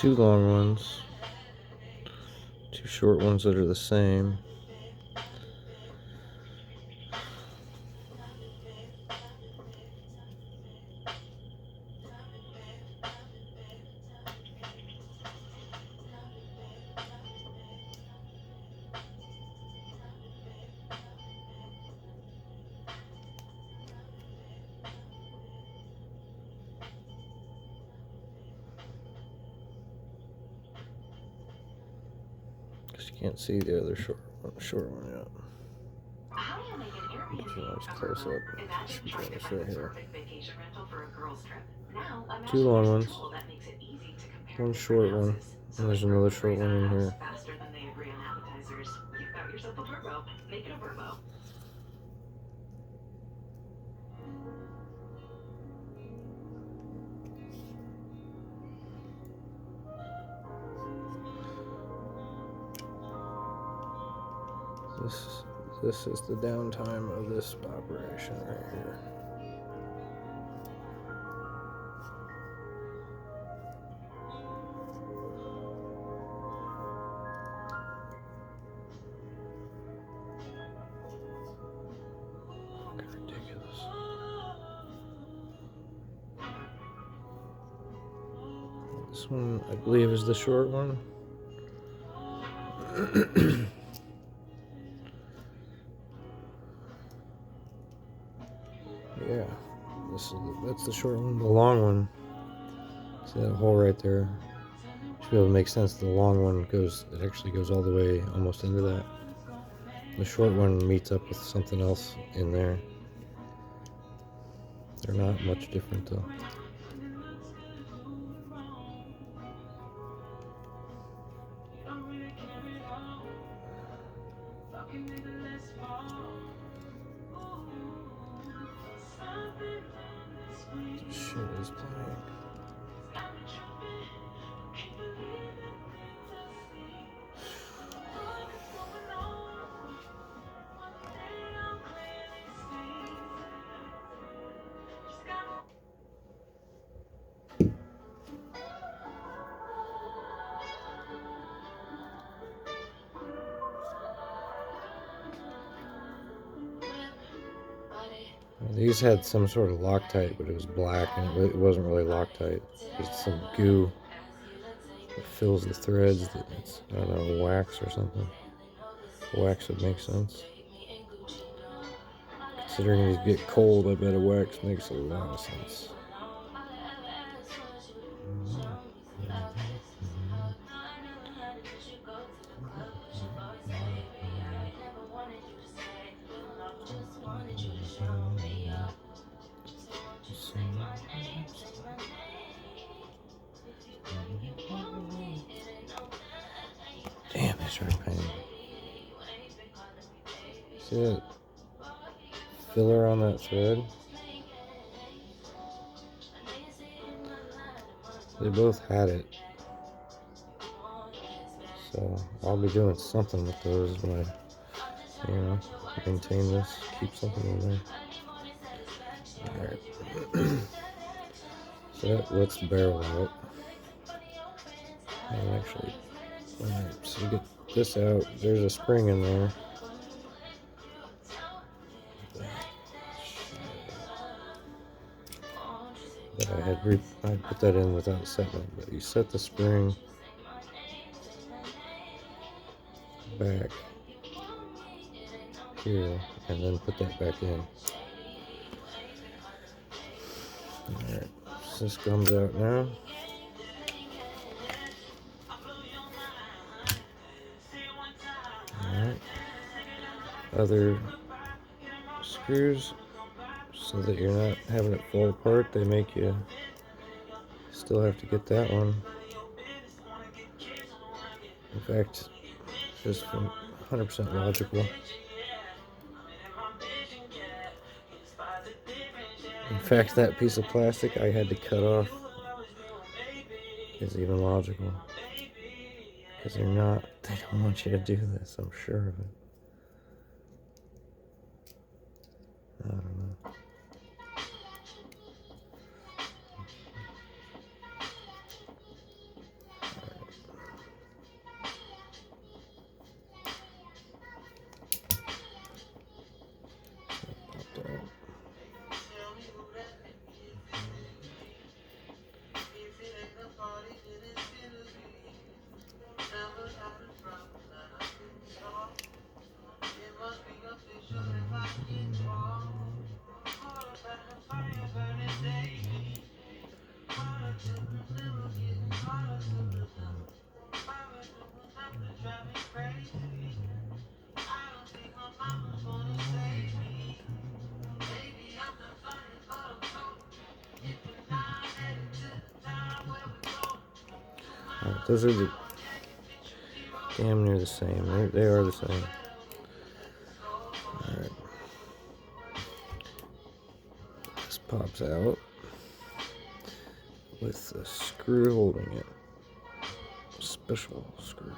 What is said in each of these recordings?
two long ones, two short ones that are the same. Because you can't see the other short one yet. How do you make an Airbnb Nice close up. Imagine trying to find the perfect vacation rental for a girls' trip. Now, two long ones, that makes it easy to compare one short one, and there's another short one in here. Faster than they agree on appetizers. You've got yourself a burbo. Make it a burbo. This is the downtime of this operation right here. Ridiculous. This one, I believe, is the short one. Yeah, that's the short one. The long one, see that hole right there? Should be able to make sense. The long one actually goes all the way almost into that. The short one meets up with something else in there. They're not much different though. Shit is playing. These had some sort of Loctite, but it was black and it wasn't really Loctite. It's some goo that fills the threads. It's, I don't know, wax or something. Wax would make sense. Considering these get cold, I bet a wax makes a lot of sense. Damn, it's really pain. See that filler on that thread? They both had it. So I'll be doing something with those when I, maintain this, keep something in there. Alright. So that lets the barrel out. And actually, alright, so you get this out, there's a spring in there. But I put that in without setting it, but you set the spring back here and then put that back in. Alright, so this comes out now. Alright, other screws, so that you're not having it fall apart, they make you still have to get that one. In fact, just from 100% logical. In fact, that piece of plastic I had to cut off is even logical. Because they don't want you to do this, I'm sure of it. I don't know. Alright, those are damn near the same. They are the same. Alright. This pops out with a screw holding it. Special screw.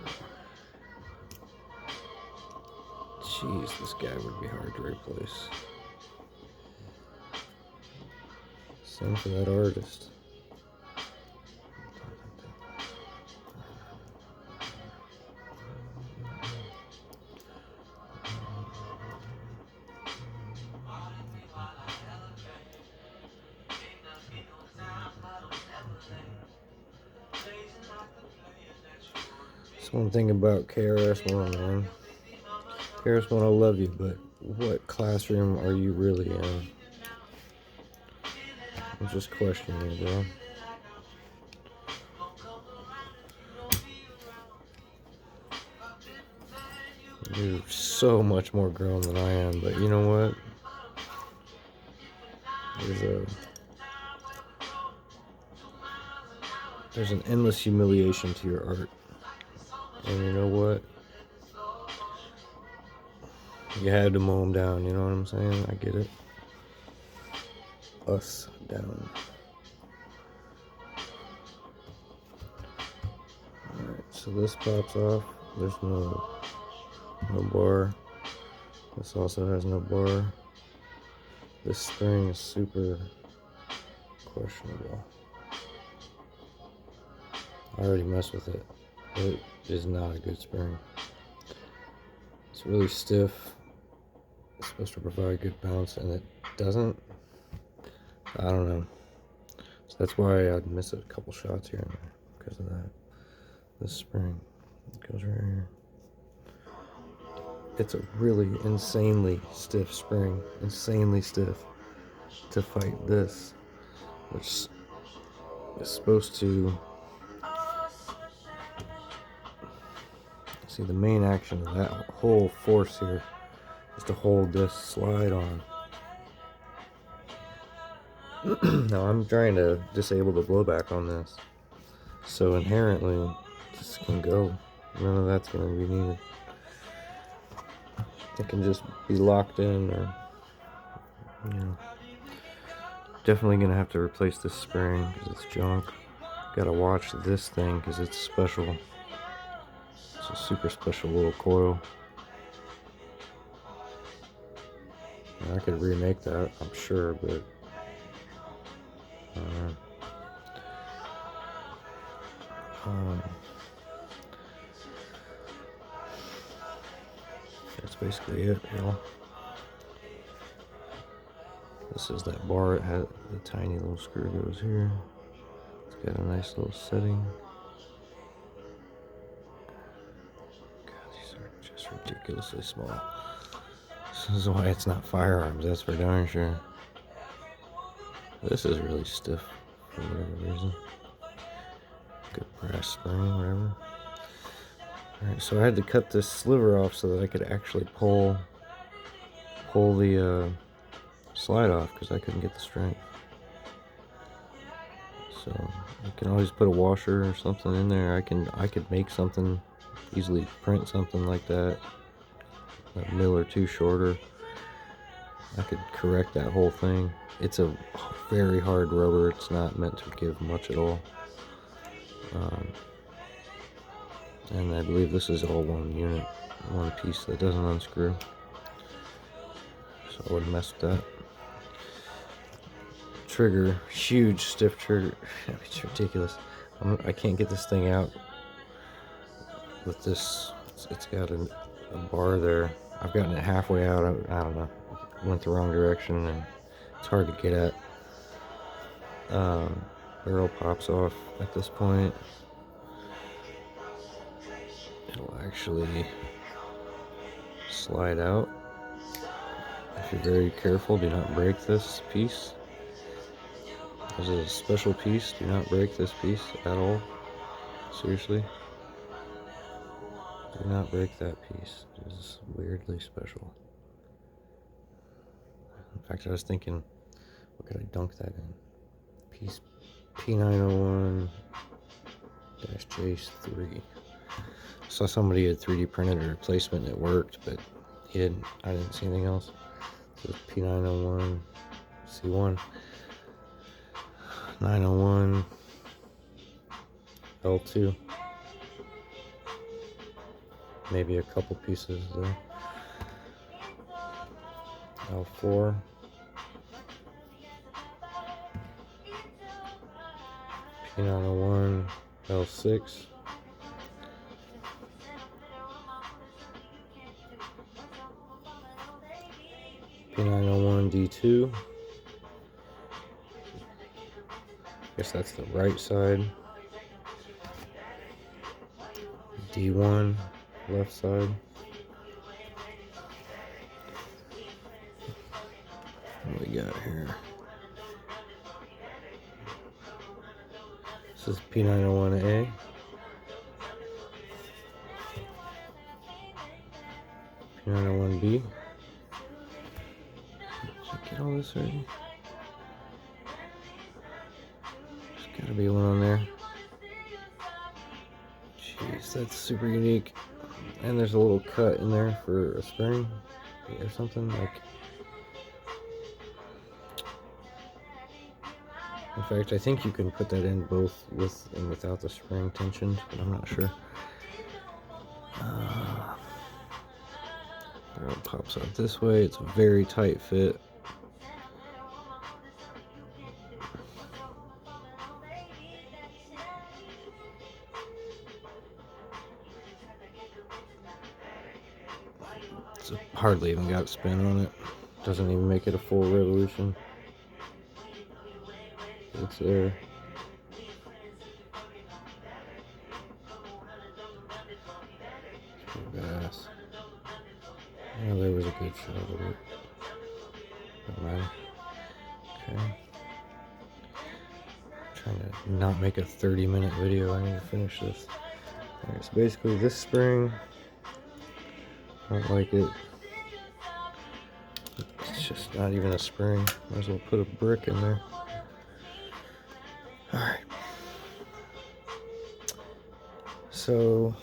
Jeez, this guy would be hard to replace. Same for that artist. That's one thing about KRS-One, man. KRS-One, I love you, but what classroom are you really in? I'm just questioning you, bro. You're so much more grown than I am, but you know what? There's an endless humiliation to your art. And you know what? You had to mow them down, you know what I'm saying? I get it. Us down. Alright, so this pops off. There's no bar. This also has no bar. This spring is super questionable. I already messed with it. It is not a good spring. It's really stiff. It's supposed to provide good bounce, and it doesn't. I don't know. So that's why I'd miss a couple shots here and there because of that. This spring goes right here. It's a really insanely stiff spring. Insanely stiff to fight this, which is supposed to... See, the main action of that whole force here is to hold this slide on. Now I'm trying to disable the blowback on this, so inherently this can go. None of that's going to be needed. It can just be locked in, or you know. Definitely going to have to replace this spring because it's junk. Got to watch this thing because it's special. It's a super special little coil. I could remake that, I'm sure, but that's basically it, y'all. This is that bar. It had the tiny little screw goes here. It's got a nice little setting. God, these are just ridiculously small. This is why it's not firearms, that's for darn sure. This is really stiff for whatever reason. Good brass spring, whatever. Alright, so I had to cut this sliver off so that I could actually pull the slide off because I couldn't get the strength. So you can always put a washer or something in there. I could make something, easily print something like that, a mil or two shorter. I could correct that whole thing. It's a very hard rubber. It's not meant to give much at all. And I believe this is all one unit, one piece that doesn't unscrew. So I wouldn't mess with that. Trigger, huge stiff trigger. It's ridiculous. I can't get this thing out with this. It's got a bar there. I've gotten it halfway out. I don't know. Went the wrong direction and it's hard to get at. Barrel pops off at this point. It'll actually slide out. If you're very careful, do not break this piece. This is a special piece. Do not break this piece at all. Seriously. Do not break that piece. It is weirdly special. In fact, I was thinking, what could I dunk that in? Piece P901 J3. Saw somebody had 3D printed a replacement and it worked, but he didn't. I didn't see anything else. So it's P901 C1, 901 L2. Maybe a couple pieces there. L4. P901 L6. P901 D2. Guess that's the right side. D1, left side. What do we got here? This is P901A. P901B. Did I get all this already? There's gotta be one on there. Jeez, that's super unique. And there's a little cut in there for a spring or something like. In fact, I think you can put that in both with and without the spring tensioned, but I'm not sure. Barrel pops out this way. It's a very tight fit. It's hardly even got spin on it. Doesn't even make it a full revolution. It's there. Badass. Yeah, there was a good shot of it. Don't matter. Okay. Trying to not make a 30-minute video. I need to finish this. Alright, so basically this spring, I don't like it. It's just not even a spring. Might as well put a brick in there. Alright. So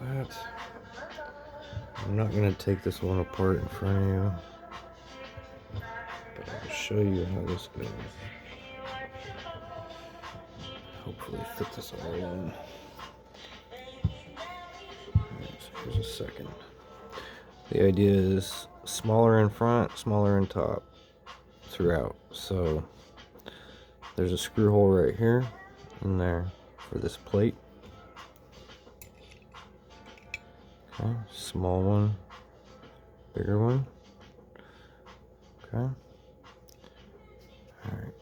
that, I'm not going to take this one apart in front of you, but I'll show you how this goes. Hopefully fit this all in. Alright, so here's a second. The idea is smaller in front, smaller in top throughout. So there's a screw hole right here and there for this plate. Okay, small one, bigger one. Okay. Alright.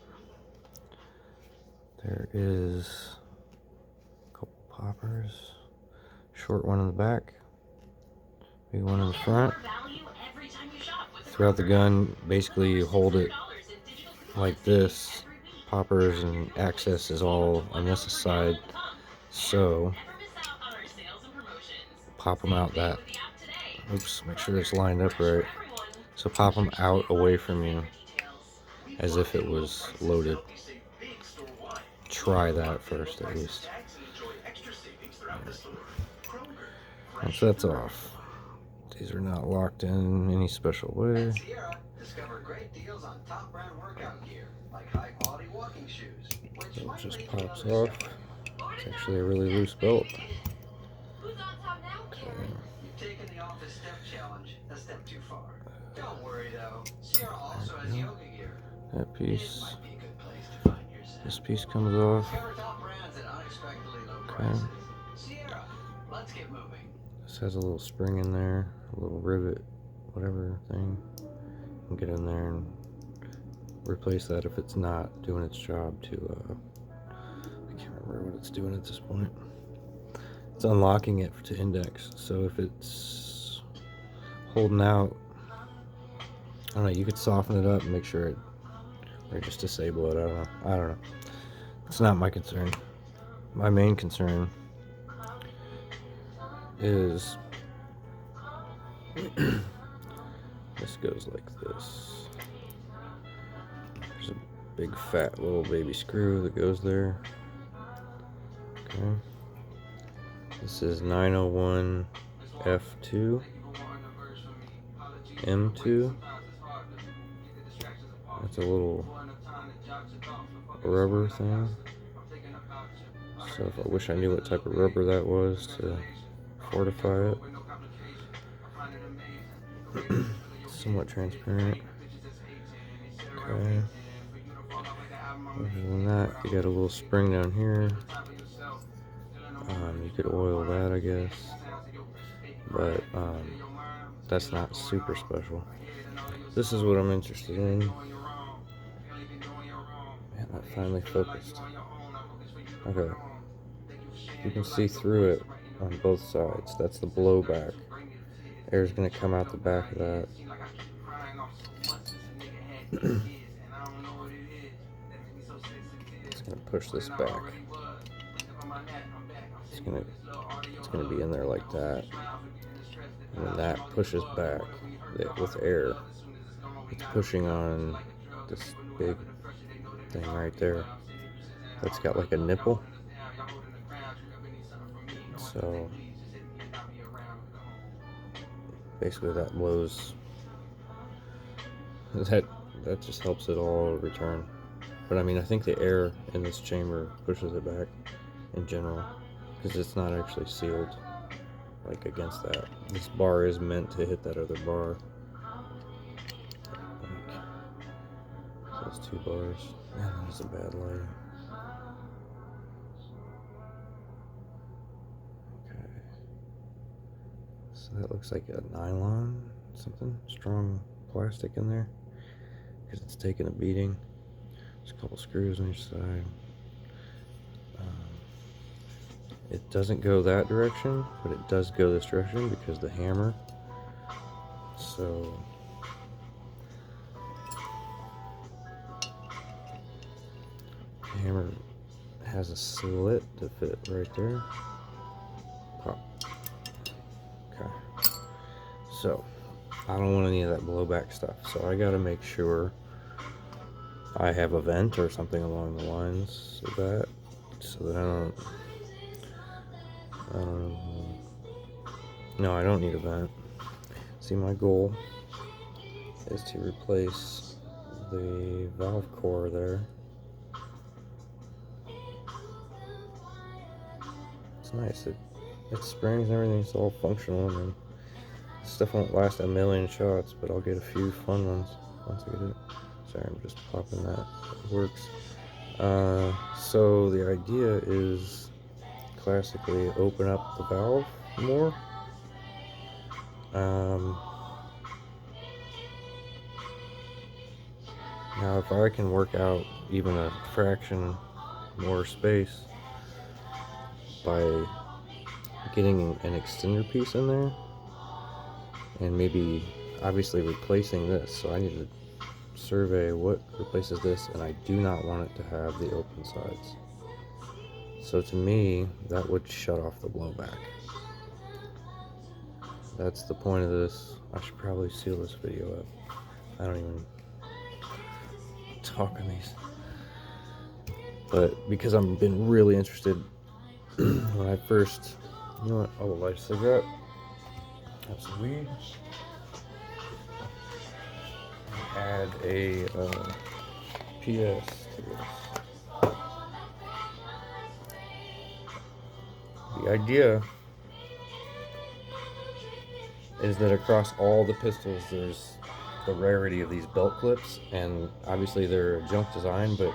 There is a couple poppers. Short one in the back, big one in the front. Throughout the gun, basically you hold it like this. Poppers and access is all on this side. So pop them out that. Oops, make sure it's lined up right. So pop them out away from you as if it was loaded. Try that first at least. Once that's off, these are not locked in any special way. It just pops off. It's actually a really loose belt. Okay. That piece. This piece comes off. Okay. This has a little spring in there, a little rivet, whatever thing. You can get in there and replace that if it's not doing its job to, I can't remember what it's doing at this point. It's unlocking it to index, so if it's holding out, I don't know, you could soften it up and make sure it, or just disable it, I don't know. It's not my concern. My main concern is this goes like this. There's a big fat little baby screw that goes there. Okay. This is 901 F2 M2. That's a little rubber thing. So if I wish I knew what type of rubber that was to fortify it. Somewhat transparent. Okay. Other than that, you got a little spring down here. You could oil that, I guess, but that's not super special. This is what I'm interested in. Man, that finally focused. Okay, you can see through it on both sides. That's the blowback. Air's gonna come out the back of that. It's gonna push this back. It's gonna be in there like that, and when that pushes back with air, it's pushing on this big thing right there that's got like a nipple. So basically that blows, that just helps it all return. But I mean, I think the air in this chamber pushes it back in general, because it's not actually sealed like against that. This bar is meant to hit that other bar. So it's 2 bars. Man, that's a bad lighting. Okay. So that looks like a nylon, something strong plastic in there, because it's taking a beating. There's a couple screws on each side. It doesn't go that direction, but it does go this direction because the hammer. So the hammer has a slit to fit right there. Pop. Okay. So I don't want any of that blowback stuff. So I gotta make sure I have a vent or something along the lines of that, so that I don't no, I don't need a vent. See, my goal is to replace the valve core there. It's nice. It springs and everything. It's all functional. I mean, stuff won't last a million shots, but I'll get a few fun ones once I get it. Sorry, I'm just popping that. It works. So the idea is classically open up the valve more. Now if I can work out even a fraction more space by getting an extender piece in there, and maybe obviously replacing this, so I need to survey what replaces this, and I do not want it to have the open sides. So to me, that would shut off the blowback. That's the point of this. I should probably seal this video up. I don't even talk on these. But because I've been really interested when I first, you know what, I'll light a cigarette, have some weed, add a PS to this. The idea is that across all the pistols there's the rarity of these belt clips, and obviously they're a junk design, but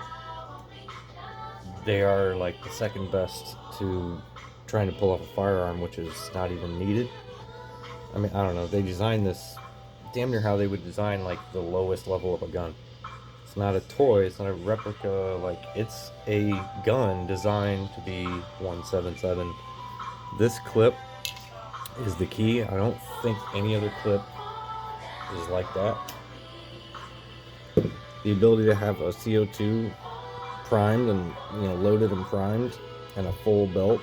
they are like the second best to trying to pull off a firearm, which is not even needed. I mean, I don't know, they designed this damn near how they would design like the lowest level of a gun. It's not a toy, it's not a replica, like it's a gun designed to be 177. This clip is the key. I don't think any other clip is like that. The ability to have a CO2 primed and, you know, loaded and primed, and a full belt,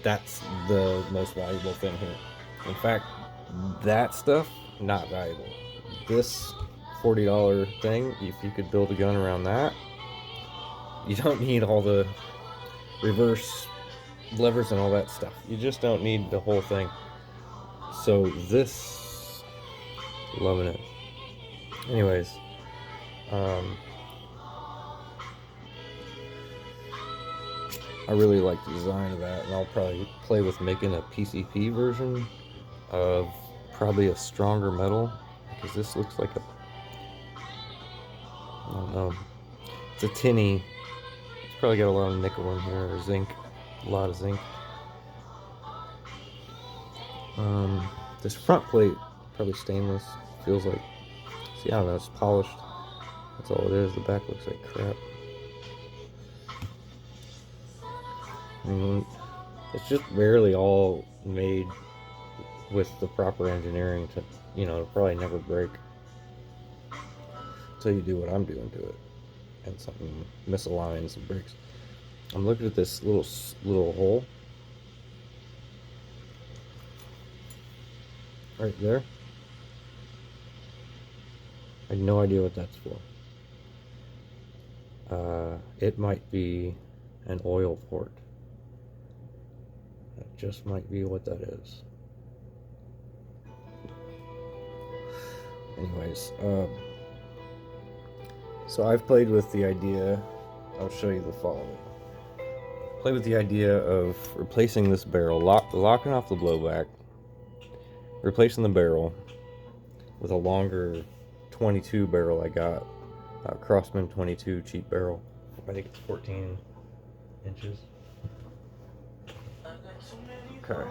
that's the most valuable thing here. In fact, that stuff, not valuable. This $40 thing, if you could build a gun around that, You don't need all the reverse levers and all that stuff. You just don't need the whole thing. So this, loving it. Anyways, I really like the design of that, and I'll probably play with making a PCP version of probably a stronger metal, because this looks like a, I don't know, it's a tinny, it's probably got a lot of nickel in here, or zinc, a lot of zinc. This front plate, probably stainless, feels like, see, I don't know, it's polished, that's all it is. The back looks like crap. I mean, it's just barely all made with the proper engineering to, you know, it'll probably never break until you do what I'm doing to it, and something misaligns and breaks. I'm looking at this little hole right there. I have no idea what that's for. It might be an oil port. That just might be what that is. Anyways, so I've played with the idea, I'll show you the following. Play with the idea of replacing this barrel, locking off the blowback, replacing the barrel with a longer 22 barrel I got, Crossman 22 cheap barrel. I think it's 14 inches. Okay.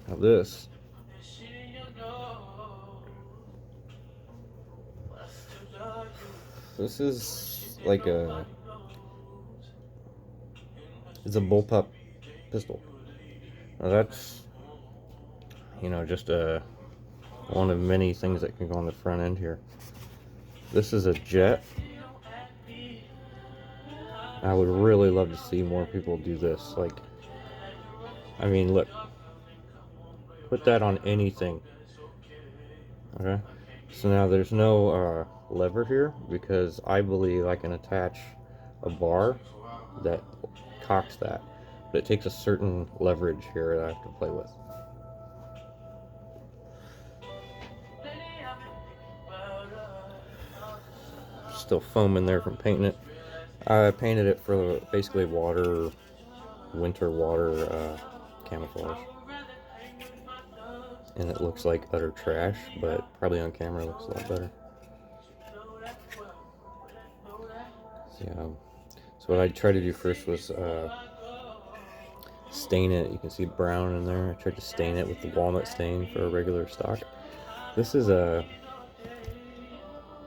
Now this is like it's a bullpup pistol. Now that's, you know, just one of many things that can go on the front end here. This is a jet. I would really love to see more people do this. Like, I mean, look, put that on anything. Okay, so now there's no lever here, because I believe I can attach a bar that cocks that, but it takes a certain leverage here that I have to play with. Still foam in there from painting it. I painted it for basically winter water camouflage, and it looks like utter trash, but probably on camera it looks a lot better. So what I tried to do first was stain it. You can see brown in there. I tried to stain it with the walnut stain for a regular stock. This is a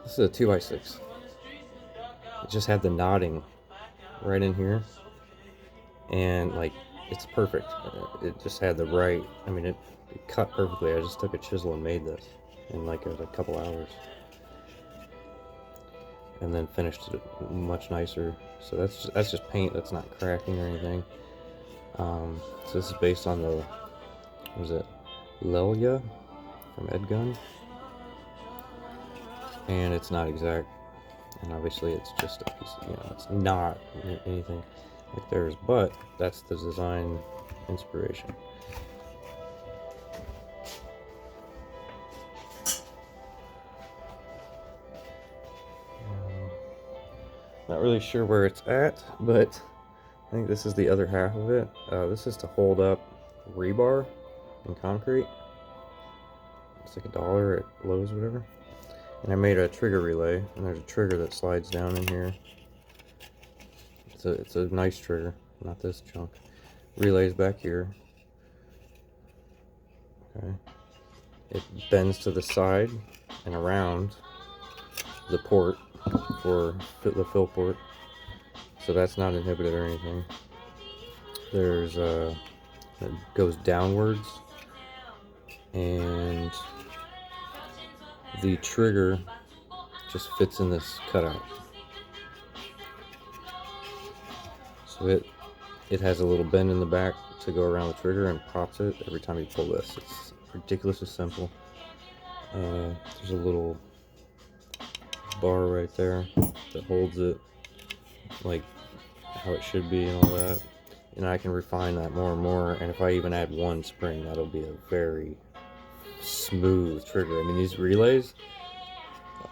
2x6. It just had the knotting right in here, and like, it's perfect. It just had the right, I mean, it cut perfectly. I just took a chisel and made this in like a couple hours, and then finished it much nicer. So that's just paint. That's not cracking or anything. So this is based on the, what was it, Lelia from Airgun, and it's not exact, and obviously it's just a piece of, you know, it's not anything like theirs, but that's the design inspiration. Not really sure where it's at, but I think this is the other half of it. This is to hold up rebar in concrete. It's like $1 at Lowe's, whatever. And I made a trigger relay, and there's a trigger that slides down in here. It's a nice trigger, not this junk. Relay's back here. Okay. It bends to the side and around the port for the fill port, so that's not inhibited or anything. There's it goes downwards, and the trigger just fits in this cutout. So it has a little bend in the back to go around the trigger and pops it every time you pull this. It's ridiculously simple. There's a little bar right there that holds it like how it should be and all that. And I can refine that more and more. And if I even add one spring, that'll be a very smooth trigger. I mean, these relays.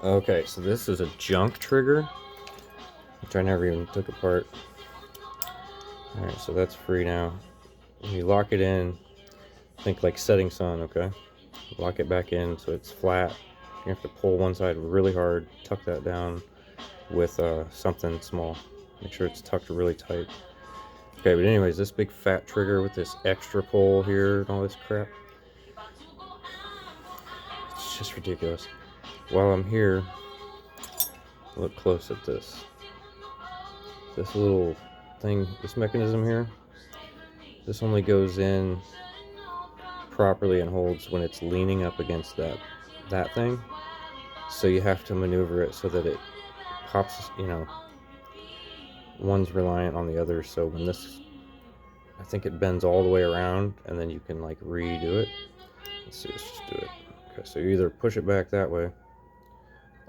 Okay, so this is a junk trigger, which I never even took apart. Alright, so that's free now. When you lock it in, think like setting sun, okay? Lock it back in so it's flat. You have to pull one side really hard, tuck that down with something small. Make sure it's tucked really tight. Okay, but anyways, this big fat trigger with this extra pole here and all this crap. It's just ridiculous. While I'm here, look close at this. This little thing, this mechanism here, this only goes in properly and holds when it's leaning up against that thing. So you have to maneuver it so that it pops, you know, one's reliant on the other. So when this, I think it bends all the way around and then you can like redo it. Let's see, let's just do it. Okay, so you either push it back that way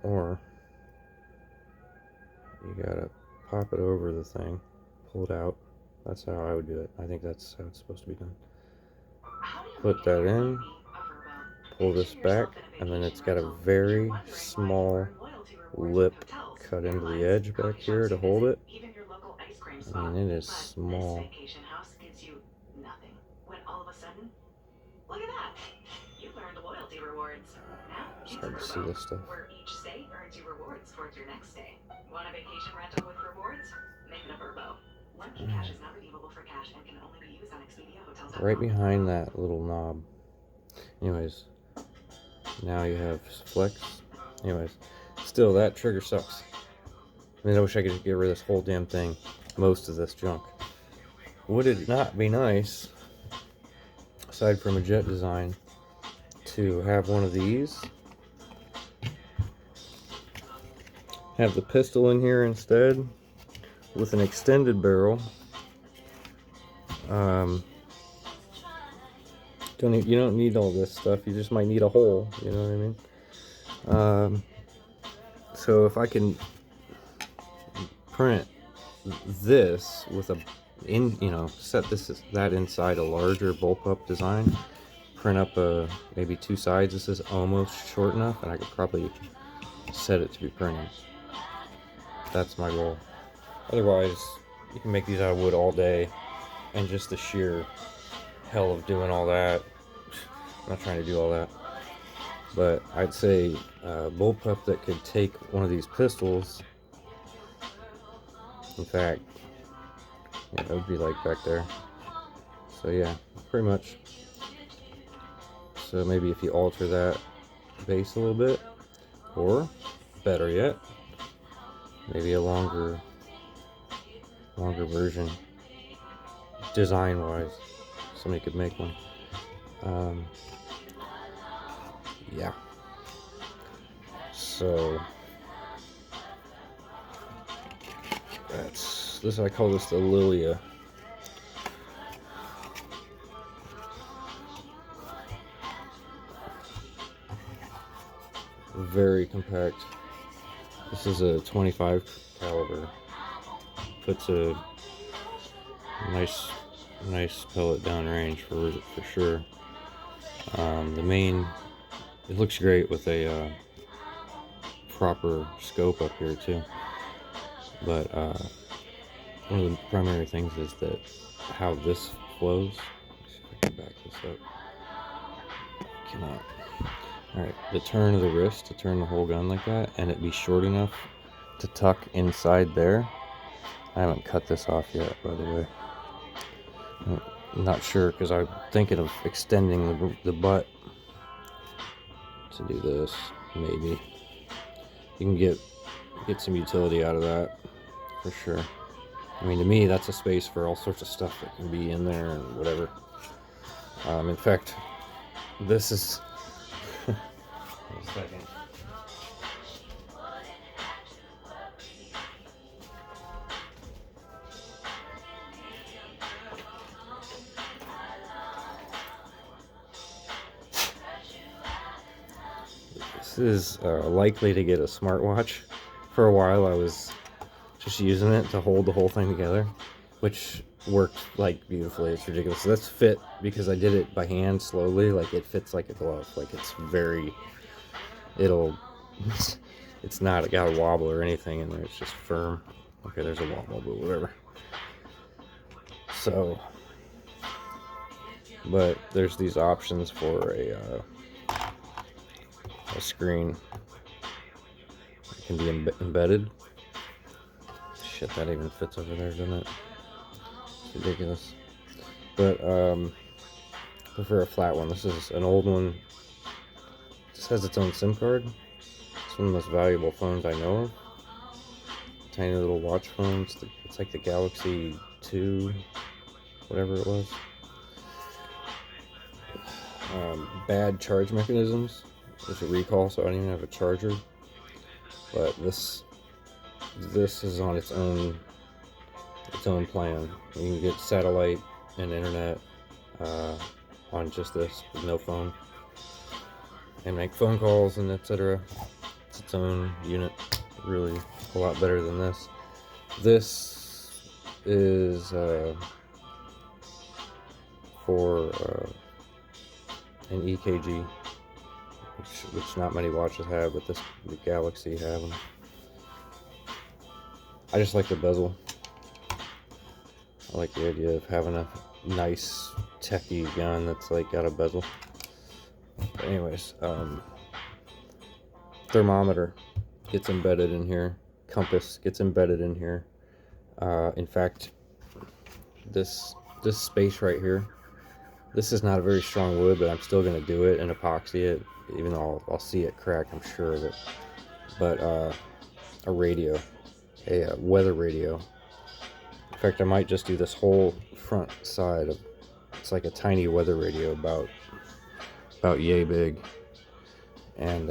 or you gotta pop it over the thing, pull it out. That's how I would do it. I think that's how it's supposed to be done. Put that in, pull this back, and then it's got a very small lip cut into the edge back here to hold it. I mean, it is small. Look at that! You learned loyalty rewards. Now It's hard to see this stuff. where each stay earns you rewards towards your next stay. Want a vacation rental with rewards? Make it a Verbo. One key cash is not redeemable for cash and can only be used on Expedia hotels. Right behind that little knob. Anyways, now you have flex. Anyways, still that trigger sucks. I mean, I wish I could get rid of this whole damn thing. Most of this junk. Would it not be nice, aside from a jet design, to have one of these? Have the pistol in here instead with an extended barrel. You don't need all this stuff. You just might need a hole. You know what I mean? So if I can print this with a set that inside a larger bullpup design, print up maybe two sides. This is almost short enough, and I could probably set it to be printed. That's my goal. Otherwise, you can make these out of wood all day, and just the sheer hell of doing all that. I'm not trying to do all that, but I'd say bullpup that could take one of these pistols. In fact, yeah, that would be like back there. So yeah, pretty much. So maybe if you alter that base a little bit, or better yet, maybe a longer version, design-wise, somebody could make one. Yeah. So I call this the Lilia. Very compact. This is a 25 caliber. Puts a nice pellet downrange for sure. It looks great with a proper scope up here too. But one of the primary things is that how this flows. Let's see if I can back this up. Cannot. Alright, the turn of the wrist to turn the whole gun like that, and it be short enough to tuck inside there. I haven't cut this off yet, by the way. I'm not sure, because I'm thinking of extending the butt to do this, maybe. You can get some utility out of that, for sure. I mean, to me, that's a space for all sorts of stuff that can be in there and whatever. In fact, this is... Wait a second. This is likely to get a smartwatch. for a while I was just using it to hold the whole thing together, which worked like beautifully. It's ridiculous. So that's fit because I did it by hand slowly. Like it fits like a glove. Like it's very, it'll, it's not got a wobble or anything in there. It's just firm. Okay, there's a wobble, but whatever. So, but there's these options for a screen. It can be embedded. Shit, that even fits over there, doesn't it? It's ridiculous. But I prefer a flat one. This is an old one. This has its own SIM card. It's one of the most valuable phones I know of. Tiny little watch phone. It's like the Galaxy 2, whatever it was. Bad charge mechanisms. There's a recall, so I don't even have a charger. But this is on its own plan. You can get satellite and internet on just this with no phone, and make phone calls and etc. It's its own unit. Really a lot better than this. This is for an EKG, which not many watches have, but the Galaxy have them. I just like the bezel. I like the idea of having a nice techie gun that's like got a bezel. But anyways, thermometer gets embedded in here. Compass gets embedded in here. In fact, this space right here, this is not a very strong wood, but I'm still going to do it and epoxy it, even though I'll see it crack, I'm sure of it. But a radio, a weather radio. In fact, I might just do this whole front side of, it's like a tiny weather radio about yay big. And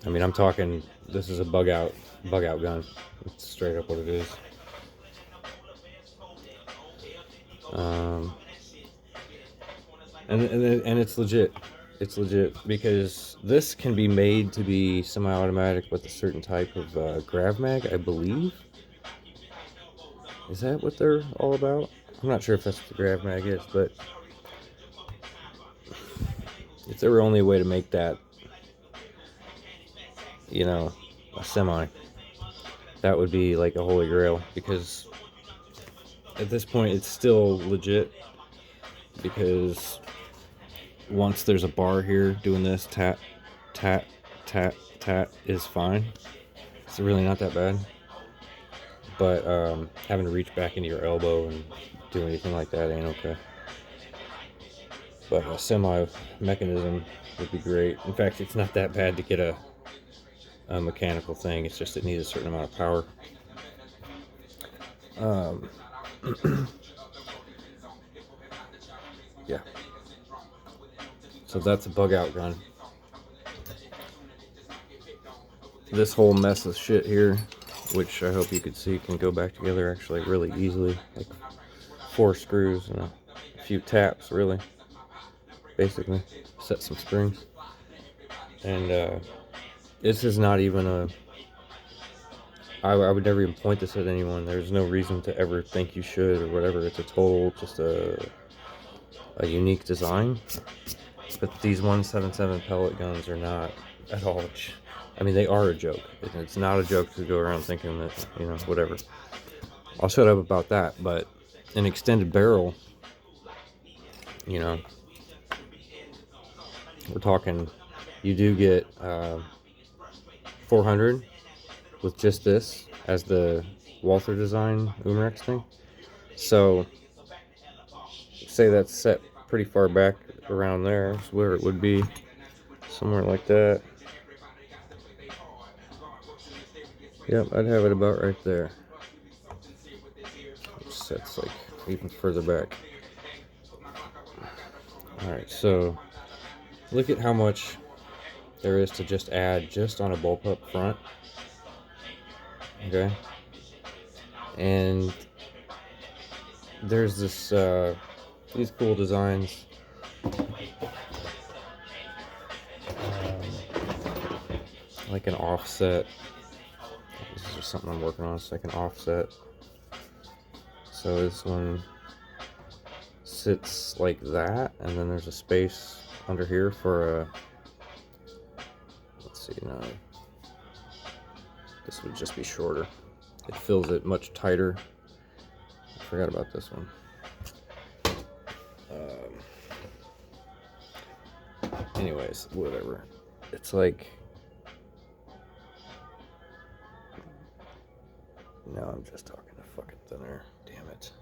I mean, I'm talking, this is a bug out gun. It's straight up what it is. And it's legit. It's legit because this can be made to be semi-automatic with a certain type of grav mag, I believe. Is that what they're all about? I'm not sure if that's what the grav mag is, but if there were only a way to make that, you know, a semi, that would be like a holy grail, because at this point it's still legit, because once there's a bar here doing this, tat, tat, tat, tat is fine. It's really not that bad. But having to reach back into your elbow and do anything like that ain't okay. But a semi mechanism would be great. In fact, it's not that bad to get a mechanical thing. It's just it needs a certain amount of power. Yeah. So that's a bug out gun. This whole mess of shit here, which I hope you could see, can go back together actually really easily. Like 4 screws and a few taps, really. Basically, set some springs. And this is not even a... I would never even point this at anyone. There's no reason to ever think you should or whatever. It's a total, just a unique design. But these 177 pellet guns are not at all... I mean, they are a joke. It's not a joke to go around thinking that, you know, whatever. I'll shut up about that, but an extended barrel, you know, we're talking, you do get 400 with just this as the Walther design Umarex thing. So, say that's set pretty far back around there, is where it would be, somewhere like that. Yep, I'd have it about right there. Sets like even further back. Alright, so look at how much there is to just add just on a bullpup front. Okay. And there's this these cool designs. like an offset. This is just something I'm working on. It's like an offset. So this one sits like that, and then there's a space under here for a, let's see, no, this would just be shorter. It fills it much tighter. I forgot about this one. Anyways, whatever. It's like, no, I'm just talking to fucking thin air. Damn it.